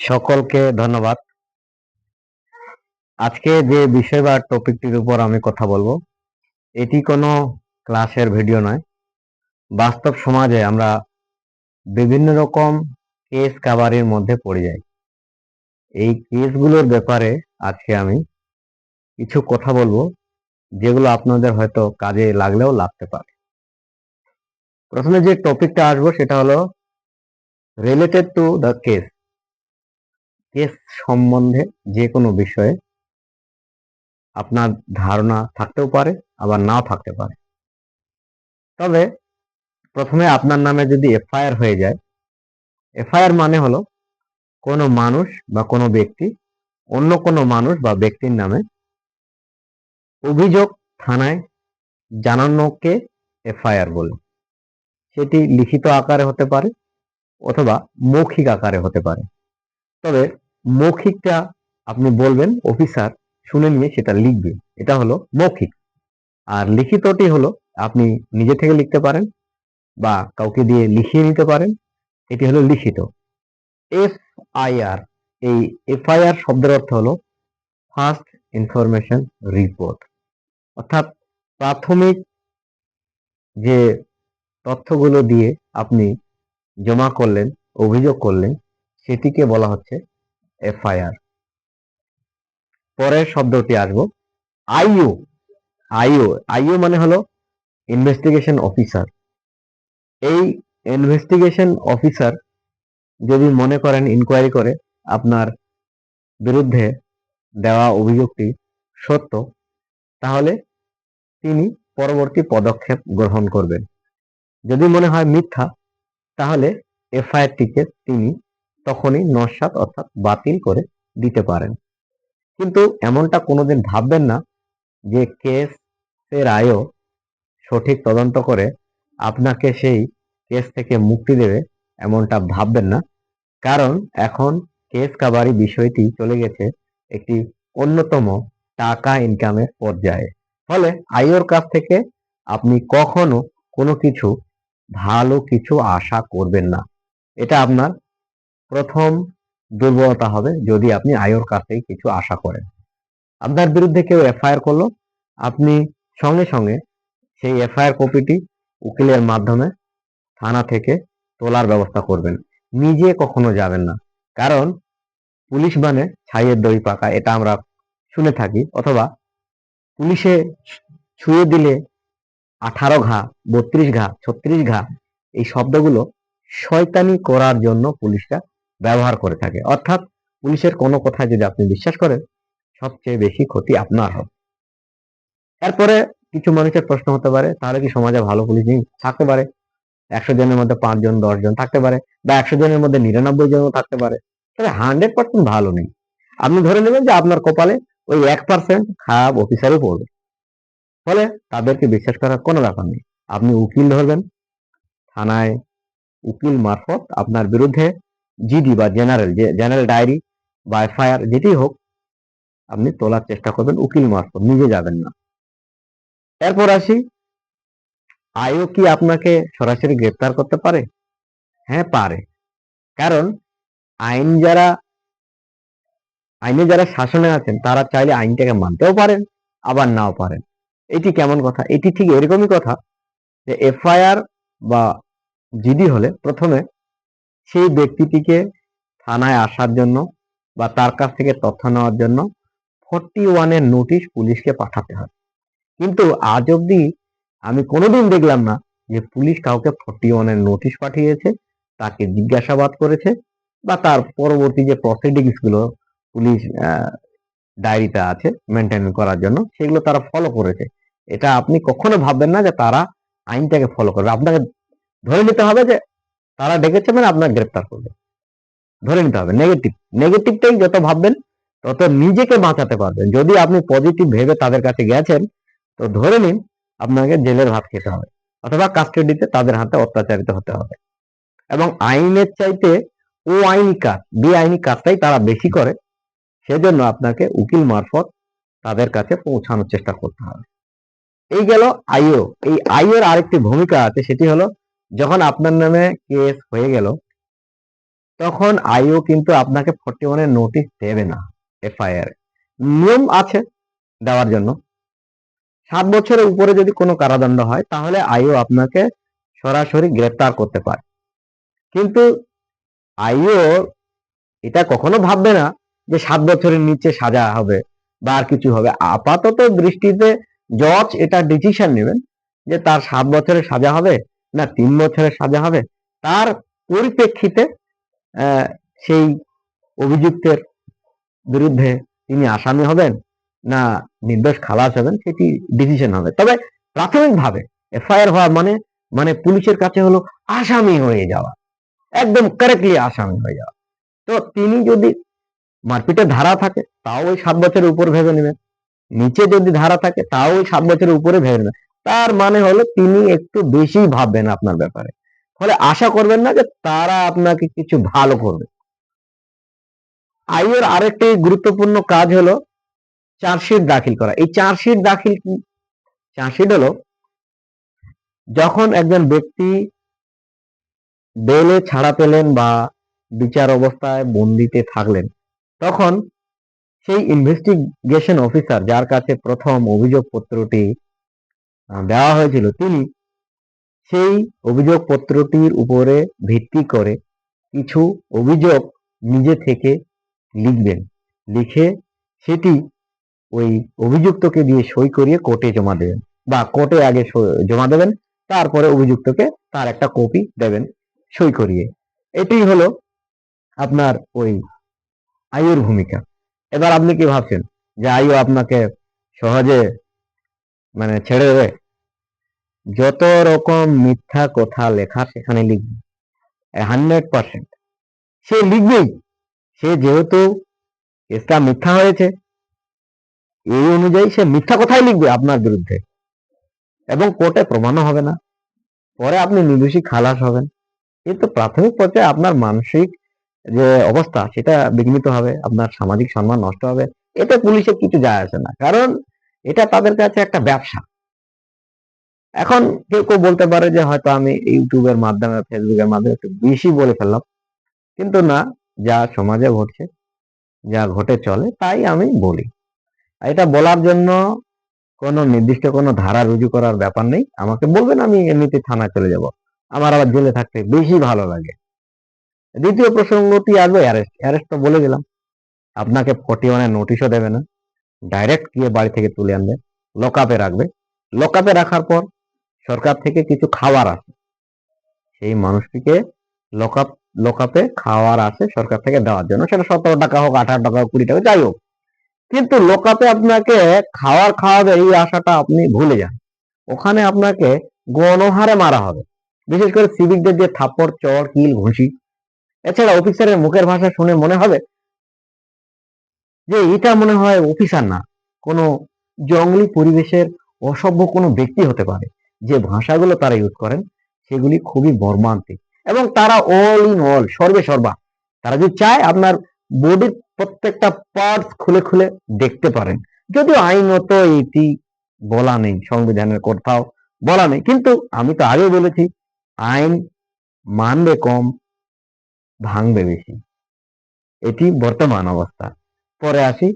সকলকে ধন্যবাদ। আজকে যে বিষয় বা টপিকটির উপর আমি কথা বলবো, এটি কোনো ক্লাসের ভিডিও নয়। বাস্তব সমাজে আমরা বিভিন্ন রকম কেস কাভারির মধ্যে পড়ে যাই। এই কেসগুলোর ব্যাপারে আজকে আমি কিছু কথা বলবো, যেগুলো আপনাদের হয়তো কাজে লাগলেও লাগতে পারে। প্রথমে যে টপিকটা আসবো সেটা হলো related to the case. Case সম্বন্ধে যে কোনো বিষয়ে আপনার ধারণা থাকতেও পারে, আবার নাও থাকতে পারে। তবে প্রথমে আপনার নামে যদি এফআইআর হয়ে যায়, এফআইআর মানে হলো কোনো মানুষ বা কোনো ব্যক্তি অন্য কোনো মানুষ বা ব্যক্তির নামে অভিযোগ থানায় জানানোকে এফআইআর বলে। সেটি লিখিত আকারে হতে পারে অথবা মৌখিক আকারে হতে পারে। তবে মৌখিকটা আপনি বলবেন, অফিসার শুনে নিয়ে সেটা লিখবে, এটা হলো মৌখিক। আর লিখিতটি হলো আপনি নিজে থেকে লিখতে পারেন বা কাউকে দিয়ে লিখিয়ে নিতে পারেন, এটি হলো লিখিত। এফআইআর, এই এফআইআর শব্দের অর্থ হলো ফার্স্ট ইনফরমেশন রিপোর্ট, অর্থাৎ প্রাথমিক যে তথ্যগুলো দিয়ে আপনি জমা করলেন, অভিযোগ করলেন, সেটিকে বলা হচ্ছে এফআইআর। পরের শব্দটি আসবো আইইউ। আইইউ মানে হলো ইনভেস্টিগেশন অফিসার। এই ইনভেস্টিগেশন অফিসার যদি মনে করেন ইনকোয়ারি করে আপনার বিরুদ্ধে দেওয়া অভিযোগটি সত্য, তাহলে তিনি পরবর্তী পদক্ষেপ গ্রহণ করবেন। যদি মনে হয় মিথ্যা, তাহলে এফআইআরটিকে তিনি তখনই নস্যাৎ অর্থাৎ বাতিল করে দিতে পারেন। কিন্তু এমনটা কোনোদিন ভাববেন না যে কেসের আয়ও সঠিক তদন্ত করে আপনাকে সেই কেস থেকে মুক্তি দেবে, এমনটা ভাববেন না। কারণ এখন কেস কাভারি বিষয়টি চলে গেছে একটি অন্যতম টাকা ইনকামের পর্যায়ে। ফলে আইওর কাছ থেকে আপনি কখনো কোনো কিছু ভালো কিছু আশা করবেন না। এটা আপনার প্রথম দুর্বলতা হবে যদি আপনি আইওর কাছ থেকে কিছু আশা করেন। আপনার বিরুদ্ধে কেউ এফআইআর করলো, আপনি সঙ্গে সঙ্গে সেই এফআইআর কপিটি উকিলের মাধ্যমে থানা থেকে তোলার ব্যবস্থা করবেন, নিজে কখনো যাবেন না। কারণ পুলিশ মানে ছাইয়ের দড়ি পাকা, এটা আমরা শুনে থাকি। অথবা পুলিশে ছুঁয়ে দিলে 18 ঘা, 32 ঘা, 36 ঘা, এই শব্দগুলো শয়তানি করার জন্য পুলিশরা ব্যবহার করে থাকে। অর্থাৎ পুলিশের কোনো কথায় যদি আপনি বিশ্বাস করেন, সবচেয়ে বেশি ক্ষতি আপনার হবে। এরপরে কিছু মানুষের প্রশ্ন হতে পারে, তাহলে কি সমাজে ভালো পুলিশ নেই? থাকতে পারে। 100 জনের মধ্যে 5 জন 10 জন থাকতে পারে, বা 100 জনের মধ্যে 99 জনও থাকতে পারে। তবে 100% ভালো নেই। আপনি ধরে নেবেন যে আপনার কপালে ওই 1% খারাপ অফিসারই পড়বে। ফলে তাদেরকে বিশ্বাস করার কোনো ব্যাপার নেই। আপনি উকিল ধরবেন, থানায় উকিল মারফত আপনার বিরুদ্ধে জিডি বা জেনারেল ডায়েরি বা এফআইআর যেটি হোক, আপনি তোলার চেষ্টা করবেন উকিল মারফত, নিজে যাবেন না। এরপর আসি, আইও কি আপনাকে সরাসরি গ্রেপ্তার করতে পারে? হ্যাঁ, পারে। কারণ আইন যারা আইনে যারা শাসনে আছেন তারা চাইলে আইনটাকে মানতেও পারেন, আবার নাও পারেন। এটি কেমন কথা? এটি ঠিক এরকমই কথা যে এফআইআর বা জিডি হলে প্রথমে সেই ব্যক্তিটিকে থানায় আসার জন্য বা তার কাছ থেকে তথ্য নেওয়ার জন্য 41 এর নোটিশ পুলিশকে পাঠাতে হয়। কিন্তু আজ অব্দি আমি কোনোদিন দেখলাম না যে পুলিশ কাউকে 41 এর নোটিশ পাঠিয়েছে, তাকে জিজ্ঞাসাবাদ করেছে, বা তার পরবর্তী যে প্রসিডিংস গুলো পুলিশ ডায়েরিটা আছে মেনটেন করার জন্য, সেগুলো তারা ফলো করেছে। এটা আপনি কখনো ভাববেন না যে তারা আইনটাকে ফলো করবে। আপনাকে ধরে নিতে হবে যে তারা ডেকেছে মানে আপনার গ্রেপ্তার করবে, ধরে নিতে হবে। নেগেটিভটাই যত ভাববেন তত নিজেকে বাঁচাতে পারবেন। যদি আপনি পজিটিভ ভেবে তাদের কাছে গেছেন, তো ধরে নিন আপনাকে জেলের ভাত খেতে হবে, অথবা কাস্টাডিতে তাদের হাতে অত্যাচারিত হতে হবে। এবং আইনের চাইতে ও আইনি কাজ, বেআইনি কাজটাই তারা বেশি করে। সেজন্য আপনাকে উকিল মারফত তাদের কাছে পৌঁছানোর চেষ্টা করতে হবে। এই গেল আইও। এই আইওর আরেকটি ভূমিকা আছে, সেটি হলো যখন আপনার নামে কেস হয়ে গেল, তখন আইও কিন্তু আপনাকে 41 এর নোটিশ দেবে না। এফআইআর নিয়ম আছে দেওয়ার জন্য। 7 বছরের উপরে যদি কোনো কারাদণ্ড হয় তাহলে আইও আপনাকে সরাসরি গ্রেফতার করতে পারে। কিন্তু আইও এটা কখনো ভাববে না যে 7 বছরের নিচে সাজা হবে বা আর কিছু হবে। আপাতত দৃষ্টিতে জজ এটা ডিসিশন নেবেন যে তার 7 বছরের সাজা হবে না 3 বছরের সাজা হবে। তার পরিপ্রেক্ষিতে সেই অভিযুক্তের বিরুদ্ধে তিনি আসামি হবেন না নির্দোষ খালাস হবেন সেটি ডিসিশন হবে। তবে প্রাথমিকভাবে এফআইআর হওয়া মানে মানে পুলিশের কাছে হলো আসামি হয়ে যাওয়া, একদম কারেক্টলি আসামি হয়ে যাওয়া। তো তিনি যদি মারপিটের ধারা থাকে তাও ওই 7 বছরের উপর ভেবে নেবেন, নিচে যদি ধারা থাকে তাও ওই 7 বছরের উপরে ভেবে নেবেন। তার মানে হলো তিনি একটু বেশি ভাববেন আপনার ব্যাপারে, ফলে আশা করবেন না যে তারা আপনাকে কিছু ভালো করবে। আইয়ের আরেকটি গুরুত্বপূর্ণ কাজ হলো চার্জশিট দাখিল করা। এই চার্জশিট দাখিল কি? চার্জশিট হলো যখন একজন ব্যক্তি বেলে ছাড়া পেলেন বা বিচার অবস্থায় বন্দিতে থাকলেন, তখন সেই ইনভেস্টিগেশন অফিসার যার কাছে প্রথম অভিযোগপত্রটি দেওয়া হয়েছিল তিনি সেই অভিযোগপত্রটির উপরে ভিত্তি করে কিছু অভিযোগ নিজে থেকে লিখবেন, লিখে সেটি ওই অভিযুক্তকে দিয়ে সই করিয়ে কোর্টে জমা দেবেন বা কোর্টে আগে জমা দেবেন, তারপরে অভিযুক্তকে তার একটা কপি দেবেন সই করিয়ে। এটি হলো আপনার ওই আইওর ভূমিকা। এবার আপনি কি ভাবছেন যে আইও আপনাকে সহজে মানে ছেড়ে দেবে? যত রকম মিথ্যা কথা লেখা সেখানে লিখবে 100%, সে লিখবেই। সে যেহেতু কেসটা মিথ্যা হয়েছে এই অনুযায়ী সে মিথ্যা কথাই লিখবে আপনার বিরুদ্ধে এবং কোর্টে প্রমাণও হবে না। পরে আপনি নির্দোষী খালাস হবেন, কিন্তু প্রাথমিক পর্যায়ে আপনার মানসিক যে অবস্থা সেটা বিঘ্নিত হবে, আপনার সামাজিক সম্মান নষ্ট হবে। এতে পুলিশের কিছু যায় আসে না, কারণ এটা তাদের কাছে একটা ব্যবসা। এখন কেউ কেউ বলতে পারে যে হয়তো আমি ইউটিউবের মাধ্যমে ফেসবুকের মাধ্যমে একটু বেশি বলে ফেললাম, কিন্তু না, যা সমাজে ঘটছে যা ঘটে চলে তাই আমি বলি। এটা বলার জন্য কোনো নির্দিষ্ট কোনো ধারা রুজু করার ব্যাপার নেই। আমাকে বলবেন, আমি এমনিতে থানায় চলে যাব, আমার আবার জেলে থাকতে বেশি ভালো লাগে। দ্বিতীয় প্রসঙ্গটি আসবে অ্যারেস্ট। অ্যারেস্ট তো বলে দিলাম, আপনাকে 41 এর নোটিশও দেবে না, ডাইরেক্ট গিয়ে বাড়ি থেকে তুলে আনবে, লকআপে রাখবে। লকআপে রাখার পর সরকার থেকে কিছু খাবার আসে, সেই মানুষটিকে লকআপে খাওয়ার আসে সরকার থেকে দেওয়ার জন্য, সেটা 17 টাকা হোক 18 টাকা হোক 20 টাকা যাই হোক, কিন্তু লকআপে আপনাকে খাওয়ার খাওয়াবে এই আশাটা আপনি ভুলে যান। ওখানে আপনাকে গণহারে মারা হবে, বিশেষ করে সিভিকদের যে থাপ্পড় চড় কিল ঘুষি। এছাড়া অফিসারের মুখের ভাষা শুনে মনে হবে যে এটা মনে হয় অফিসার না, কোনো জঙ্গলি পরিবেশের অসভ্য কোনো ব্যক্তি হতে পারে। যে ভাষাগুলো তারা ইউজ করেন সেগুলি খুবই মর্মান্তিক এবং তারা অল ইন অল সর্বে সর্বা। তারা যদি চায় আপনার বডির প্রত্যেকটা পার্টস খুলে খুলে দেখতে পারেন, যদিও আইনত এটি বলা নেই, সংবিধানের কোথাও বলা নেই, কিন্তু আমি তো আগে বলেছি আইন মানবে কম ভাঙবে বেশি, এটি বর্তমান অবস্থা। পরে আসি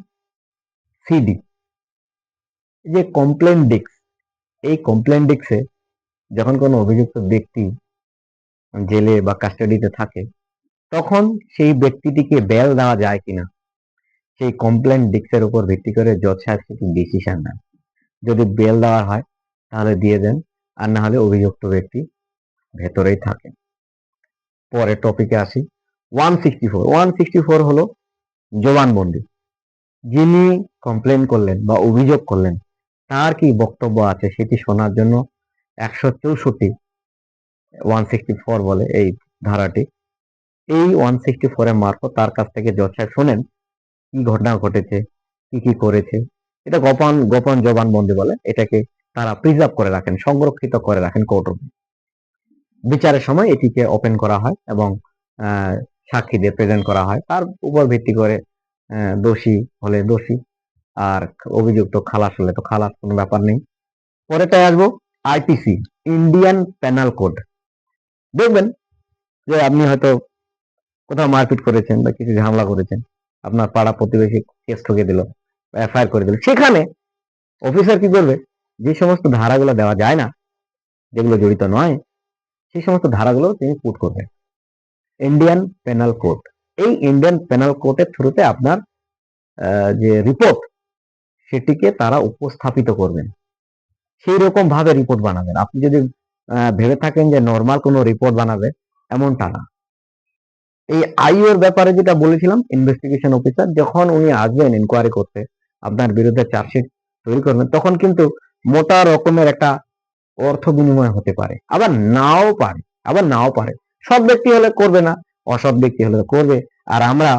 সিডি, যে কমপ্লেন ডিস্ক। এই কমপ্লেন ডিস্কে যখন কোনো অভিযুক্ত ব্যক্তি জেলে বা কাস্টাডিতে থাকে তখন সেই ব্যক্তিটিকে বেল দেওয়া যায় কিনা সেই কমপ্লেন ডিস্কের উপর ভিত্তি করে জজ সাহেব সেটি ডিসিশন নেন। যদি বেল দেওয়া হয় তাহলে দিয়ে দেন, আর না হলে অভিযুক্ত ব্যক্তি ভেতরেই থাকে। পরে টপিকে আসি 164। 164 হলো জবানবন্দি। যিনি কমপ্লেন করলেন বা অভিযোগ করলেন তার কি বক্তব্য আছে সেটি শোনার জন্য 164 164 বলে এই ধারাটি। এই 164 এর মারফত তার কাছ থেকে জজ সাহেব শোনেন কি ঘটনা ঘটেছে, কি কি করেছে। এটা গোপন গোপন জবানবন্দি বলে, এটাকে তারা প্রিজার্ভ করে রাখেন, সংরক্ষিত করে রাখেন কোর্টরুমে। বিচারের সময় এটিকে ওপেন করা হয় এবং সাক্ষীদের প্রেজেন্ট করা হয়, তার উপর ভিত্তি করে দোষী হলে দোষী আর অভিযুক্ত খালাস হলে তো খালাস, কোনো ব্যাপার নেই। পরেটায় আসবো আইপিসি, ইন্ডিয়ান পেনাল কোড। দেখবেন যে আপনি হয়তো কোথাও মারপিট করেছেন বা কিছু ঝামেলা করেছেন, আপনার পাড়া প্রতিবেশী কেস ঠকে দিল, এফআইআর করে দিল, সেখানে অফিসার কি করবে, যে সমস্ত ধারাগুলো দেওয়া যায় না, যেগুলো জড়িত নয়, সেই সমস্ত ধারাগুলো তিনি পুট করবেন ইন্ডিয়ান পেনাল কোড। এই ইন্ডিয়ান পেনাল কোডের থ্রুতে আপনার যে রিপোর্ট, সেটিকে তারা উপস্থাপিত করবেন, সেই রকম ভাবে রিপোর্ট বানাবেন। আপনি যদি ভেবে থাকেন যে নর্মাল কোনো রিপোর্ট বানাবে, এমনটা না। এই আইও এর ব্যাপারে যেটা বলেছিলাম, ইনভেস্টিগেশন অফিসার যখন উনি আসবেন ইনকোয়ারি করতে, আপনার বিরুদ্ধে চার্জশিট তৈরি করবেন, তখন কিন্তু মোটা রকমের একটা অর্থ বিনিময় হতে পারে, আবার নাও পারে। সৎ ব্যক্তি হলে করবে না, অসৎ ব্যক্তি হলে করবে। আর আমরা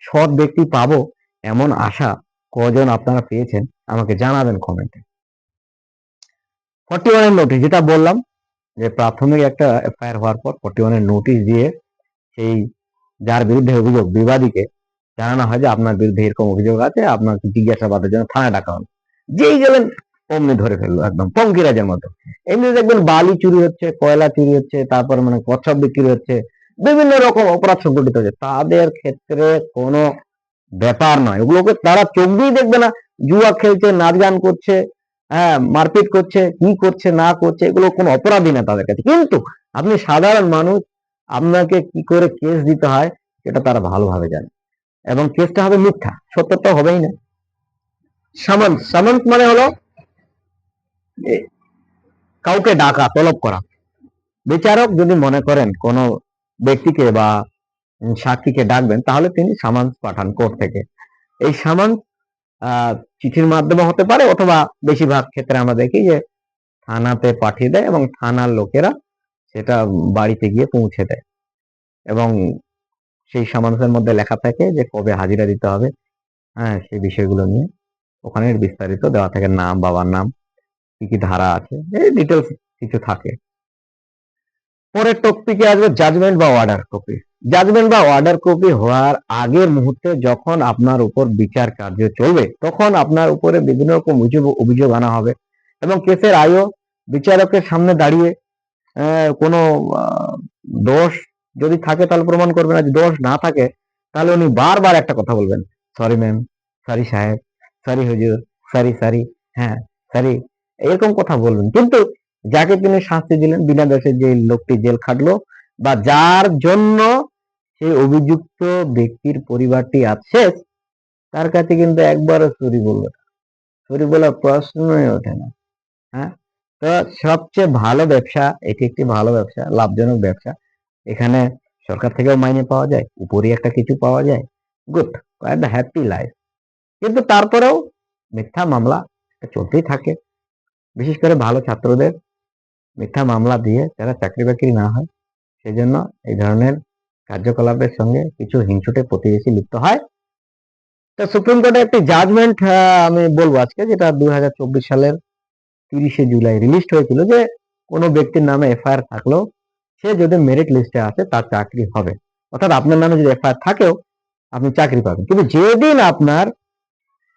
সৎ ব্যক্তি পাবো এমন আশা কজন আপনারা পেয়েছেন আমাকে জানাবেন কমেন্টে। 41 এর নোটিশ, যেটা বললাম যে প্রাথমিক একটা এফআইআর হওয়ার পর 41 এর নোটিশ দিয়ে সেই যার বিরুদ্ধে অভিযোগ, বিবাদীকে জানানো হয় যে আপনার বিরুদ্ধে এরকম অভিযোগ আছে, আপনাকে জিজ্ঞাসাবাদের জন্য থানায় ডাকা হলো। যেই গেলেন অমনি ধরে ফেললো, একদম পঙ্কিরাজের মতো। এমনি দেখবেন বালি চুরি হচ্ছে, কয়লা চুরি হচ্ছে, তারপর মানে কচ্ছপ বিক্রি হচ্ছে, বিভিন্ন রকম অপরাধ সংঘটিত হচ্ছে। তাদের ক্ষেত্রে কোনো ব্যাপার নয়, ওগুলোকে তারা চোখ দিয়ে দেখবে না। জুয়া খেলছে, নাচ গান করছে, হ্যাঁ, মারপিট করছে, কি করছে না করছে, এগুলো কোনো অপরাধী না তাদের কাছে। কিন্তু আপনি সাধারণ মানুষ, আপনাকে কি করে কেস দিতে হয় সেটা তারা ভালোভাবে জানে, এবং কেসটা হবে মিথ্যা, সত্যটা হবেই না। সামন্স মানে হলো কাউকে ডাকা, তলব করা। বিচারক যদি মনে করেন কোন ব্যক্তিকে বা সাক্ষীকে ডাকবেন, তাহলে তিনি সামান্স পাঠান কোর্ট থেকে। এই সামান্স চিঠির মাধ্যমে হতে পারে, অথবা বেশিরভাগ ক্ষেত্রে আমরা দেখি যে থানাতে পাঠিয়ে দেয় এবং থানার লোকেরা সেটা বাড়িতে গিয়ে পৌঁছে দেয়, এবং সেই সামান্সের মধ্যে লেখা থাকে যে কবে হাজিরা দিতে হবে, হ্যাঁ, সেই বিষয়গুলো নিয়ে ওখানে বিস্তারিত দেওয়া থাকে, নাম, বাবার নাম, কি কি ধারা আছে, এই ডিটেলস কিছু থাকে। পরের টপিকে আসবে জাজমেন্ট বা অর্ডার কপি। জাজমেন্ট বা অর্ডার কপি হওয়ার আগের মুহূর্তে যখন আপনার উপর বিচার কার্য চলবে, তখন আপনার উপরে বিভিন্ন রকম অভিযোগ আনা হবে, এবং কেসের আইও বিচারকের সামনে দাঁড়িয়ে কোনো দোষ যদি থাকে তাহলে প্রমাণ করবেন, আর যদি দোষ না থাকে তাহলে উনি বারবার একটা কথা বলবেন, সরি ম্যাম, সরি সাহেব, সরি হুজুর, সরি, হ্যাঁ, সরি, এরকম কথা বলবেন। কিন্তু যাকে তিনি শাস্তি দিলেন বিনা দোষে, যে লোকটি জেল খাটলো বা যার জন্য সেই অভিযুক্ত ব্যক্তির পরিবারটি আছে, তার কাছে কিন্তু একবারও সরি বলার প্রশ্নই ওঠে না। হ্যাঁ, তো সবচেয়ে ভালো ব্যবসা, এটি একটি ভালো ব্যবসা, লাভজনক ব্যবসা। এখানে সরকার থেকেও মাইনে পাওয়া যায়, উপরই একটা কিছু পাওয়া যায়, গুড, একটা হ্যাপি লাইফ। কিন্তু তারপরেও মিথ্যা মামলা চলতেই থাকে, বিশেষ করে ভালো ছাত্রদের মিথ্যা মামলা দিয়ে যারা চাকরি বাকরি না হয়, সেজন্য এই ধরনের কার্যকলাপের সঙ্গে কিছু হিংসুটে প্রতিবেশী লিপ্ত হয়। তো সুপ্রিম কোর্টের একটি জাজমেন্ট আমি বলবো আজকে, যেটা 2024 সালের 30শে জুলাই রিলিজ হয়েছিল, যে কোনো ব্যক্তির নামে এফআইআর থাকলেও সে যদি মেরিট লিস্টে আসে তার চাকরি হবে। অর্থাৎ আপনার নামে যদি এফআইআর থাকেও আপনি চাকরি পাবেন, কিন্তু যেদিন আপনার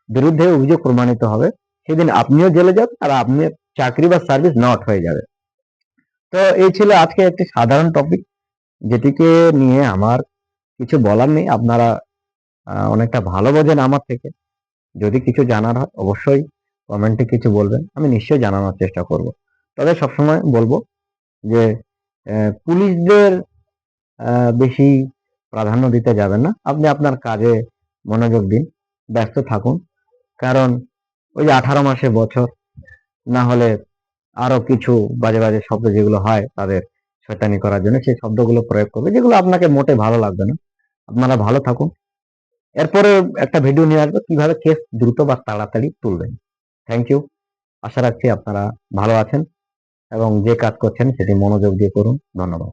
বিরুদ্ধে অভিযোগ প্রমাণিত হবে সেদিন আপনিও জেলে যাবেন, আর আপনি চাকরি বা সার্ভিস নট হয়ে যাবে। তো এই ছিল আজকে একটি সাধারণ টপিক, যেটিকে নিয়ে আমার কিছু বলার নেই। আপনারা অনেকটা ভালো বোঝেন আমার থেকে। যদি কিছু জানার হয় অবশ্যই কমেন্টে কিছু বলবেন, আমি নিশ্চয়ই জানানোর চেষ্টা করব। তবে সবসময় বলবো যে পুলিশদের বেশি প্রাধান্য দিতে যাবেন না, আপনি আপনার কাজে মনোযোগ দিন, ব্যস্ত থাকুন। কারণ ওই যে 18 মাসে বছর, না হলে আরো কিছু বাজে বাজে শব্দ যেগুলো হয় তাদের শয়তানি করার জন্য, সেই শব্দগুলো প্রয়োগ করবে, যেগুলো আপনাকে মোটে ভালো লাগবে না। আপনারা ভালো থাকুন। এরপরে একটা ভিডিও নিয়ে আসবো কিভাবে কেস দ্রুত বা তাড়াতাড়ি তুলবেন। Thank you. আশা রাখছি আপনারা ভালো আছেন এবং যে কাজ করছেন সেটি মনোযোগ দিয়ে করুন। ধন্যবাদ।